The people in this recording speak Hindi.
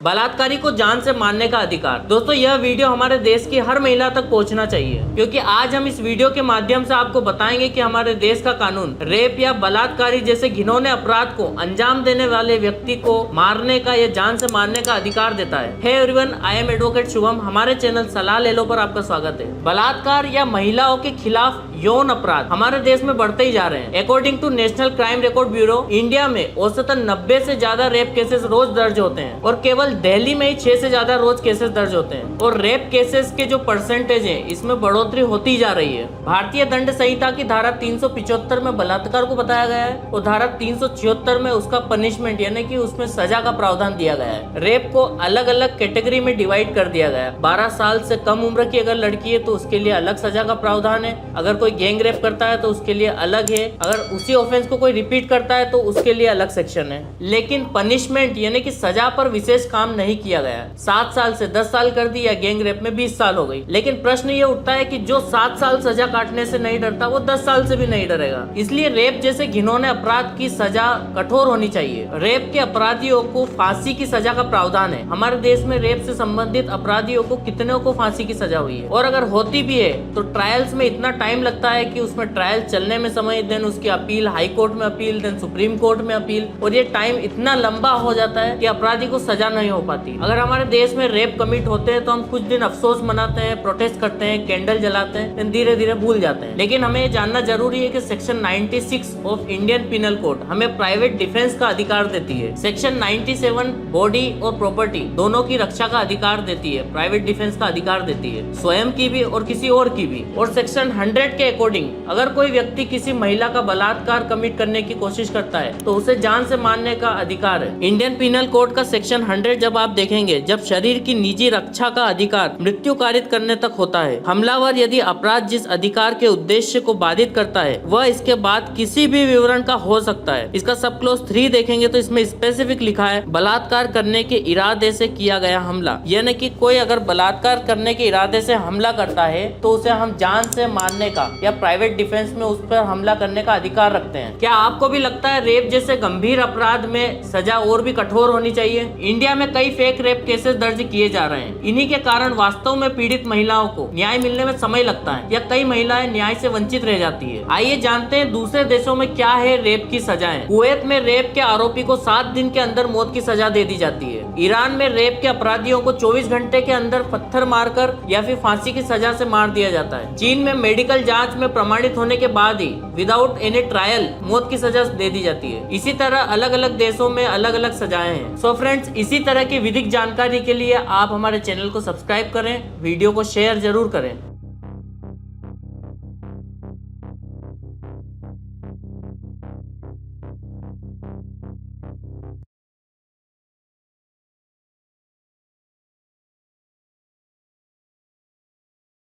बलात्कारी को जान से मारने का अधिकार। दोस्तों यह वीडियो हमारे देश की हर महिला तक पहुंचना चाहिए, क्योंकि आज हम इस वीडियो के माध्यम से आपको बताएंगे कि हमारे देश का कानून रेप या बलात्कारी जैसे घिनौने अपराध को अंजाम देने वाले व्यक्ति को मारने का या जान से मारने का अधिकार देता है। Hey everyone, I am advocate Shubham. हमारे चैनल सलाह ले लो पर आपका स्वागत है। बलात्कार या महिलाओं के खिलाफ यौन अपराध हमारे देश में बढ़ते ही जा रहे हैं। According to National Crime Record Bureau, India में औसतन 90 से ज्यादा रेप केसेस रोज दर्ज होते हैं और केवल दिल्ली में ही 6 से ज्यादा रोज केसेस दर्ज होते हैं। और रेप केसेस के जो परसेंटेज है इसमें बढ़ोतरी होती जा रही है। भारतीय दंड संहिता की धारा 375 में बलात्कार को बताया गया है और धारा 376 में उसका पनिशमेंट यानी कि उसमें सजा का प्रावधान दिया गया है। रेप को अलग अलग कैटेगरी में डिवाइड कर दिया गया है। 12 साल से कम उम्र की अगर लड़की है तो उसके लिए अलग सजा का प्रावधान है। अगर कोई गैंग रेप करता है तो उसके लिए अलग है। अगर उसी ऑफेंस को कोई रिपीट करता है तो उसके लिए अलग सेक्शन है। लेकिन पनिशमेंट यानी कि सजा पर विशेष काम नहीं किया गया है। 7 साल से 10 साल कर दी या गैंग रेप में 20 साल हो गई। लेकिन प्रश्न ये उठता है कि जो 7 साल सजा काटने से नहीं डरता वो 10 साल से भी नहीं डरेगा। इसलिए रेप जैसे घिनौने अपराध की सजा कठोर होनी चाहिए। रेप के अपराधियों को फांसी की सजा का प्रावधान है। हमारे देश में रेप से संबंधित अपराधियों को कितनों को फांसी की सजा हुई है, और अगर होती भी है तो ट्रायल्स में इतना टाइम लगता है कि उसमें ट्रायल चलने में समय, देन उसकी अपील हाई कोर्ट में अपील, देन सुप्रीम कोर्ट में अपील, और ये टाइम इतना लंबा हो जाता है कि अपराधी को सजा नहीं हो पाती। अगर हमारे देश में रेप कमिट होते हैं तो हम कुछ दिन अफसोस मनाते हैं, प्रोटेस्ट करते हैं, कैंडल जलाते हैं, देन धीरे धीरे भूल जाते हैं। लेकिन हमें ये जानना जरूरी है कि section 96 of Indian penal code हमें प्राइवेट डिफेंस का अधिकार देती है। सेक्शन 97 बॉडी और प्रॉपर्टी दोनों की रक्षा का अधिकार देती है, प्राइवेट डिफेंस का अधिकार देती है, स्वयं की भी और किसी और की भी। और सेक्शन 100 के अकॉर्डिंग अगर कोई व्यक्ति किसी महिला का बलात्कार कमिट करने की कोशिश करता है तो उसे जान से मारने का अधिकार है। इंडियन पिनल कोड का सेक्शन 100 जब आप देखेंगे, जब शरीर की निजी रक्षा का अधिकार मृत्यु कारित करने तक होता है। हमलावर यदि अपराध जिस अधिकार के उद्देश्य को बाधित करता है वह इसके बाद किसी भी विवरण का हो सकता है। इसका सब क्लोज 3 देखेंगे तो इसमें स्पेसिफिक लिखा है बलात्कार करने के इरादे से किया गया हमला, यानी कि कोई अगर बलात्कार करने के इरादे से हमला करता है तो उसे हम जान से मारने का या प्राइवेट डिफेंस में उस पर हमला करने का अधिकार रखते हैं। क्या आपको भी लगता है रेप जैसे गंभीर अपराध में सजा और भी कठोर होनी चाहिए? इंडिया में कई फेक रेप केसेस दर्ज किए जा रहे हैं। इन्हीं के कारण वास्तव में पीड़ित महिलाओं को न्याय मिलने में समय लगता है या कई महिलाएं न्याय से वंचित रह जाती है। आइए जानते हैं दूसरे देशों में क्या है रेप की सजाएं। कुवैत में रेप के आरोपी को 7 दिन के अंदर मौत की सजा दे दी जाती है। ईरान में रेप के अपराधियों को 24 घंटे के अंदर पत्थर मारकर या फिर फांसी की सजा से मार दिया जाता है। चीन में मेडिकल जांच में प्रमाणित होने के बाद ही विदाउट एनी ट्रायल मौत की सजा दे दी जाती है। इसी तरह अलग अलग देशों में अलग अलग सजाएं हैं। सो फ्रेंड्स, इसी तरह की विधिक जानकारी के लिए आप हमारे चैनल को सब्सक्राइब करें, वीडियो को शेयर जरूर करें।